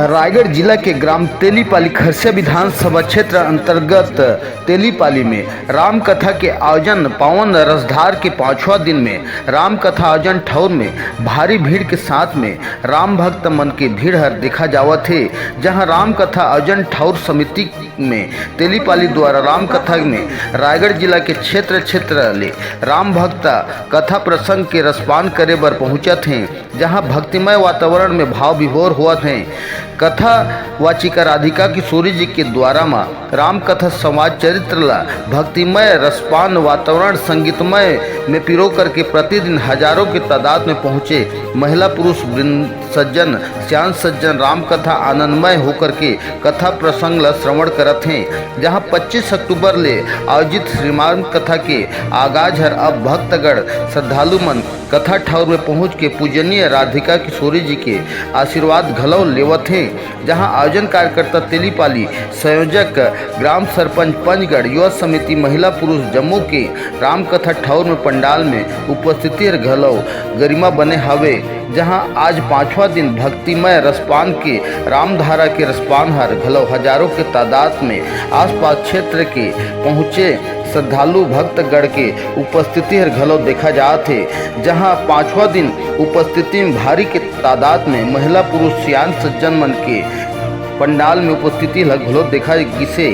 रायगढ़ जिला के ग्राम तेलीपाली खरसिया विधानसभा क्षेत्र अंतर्गत तेलीपाली में राम कथा के आयोजन पावन रसधार के 5वां दिन में राम कथा आयोजन ठौर में भारी भीड़ के साथ में राम भक्त मन के भीड़ हर देखा जावत है। जहां राम कथा आयोजन ठौर समिति में तेलीपाली द्वारा राम कथा में रायगढ़ जिला के क्षेत्र ले राम भक्त कथा प्रसंग के रसपान करे बर पहुंचत हैं। जहां भक्तिमय वातावरण में भाव विभोर हुआ हैं। कथा वाचिका राधिका किशोरी जी के द्वारा माँ राम कथा समाज चरित्र ला भक्तिमय रसपान वातावरण संगीतमय में पिरो करके प्रतिदिन हजारों की तादाद में पहुँचे महिला पुरुष वृंद सज्जन श्यान सज्जन राम कथा आनंदमय होकर के कथा प्रसंग ला श्रवण करत हैं। जहां 25 अक्टूबर ले आयोजित श्रीमान कथा के आगाज हर अब भक्तगण श्रद्धालु मन कथा ठौर में पहुंच के पूजनीय राधिका किशोरी जी के आशीर्वाद घलौ लेवत हैं। जहां आयोजन कार्यकर्ता तेलीपाली संयोजक ग्राम सरपंच पंचगढ़ युवा समिति महिला पुरुष जम्मू के राम कथा ठौर में पंडाल में उपस्थिति घलौ गरिमा बने हवे। जहां आज 5वां दिन भक्तिमय रसपान के रामधारा के रसपान हर घलौ हजारों के तादाद में आसपास क्षेत्र के पहुँचे श्रद्धालु भक्तगण के उपस्थिति हर घलो देखा जात है। जहां 5वां दिन उपस्थिति में भारी के तादाद में महिला पुरुष सियान सज्जन मन के पंडाल में उपस्थिति घलो देखा गिसे।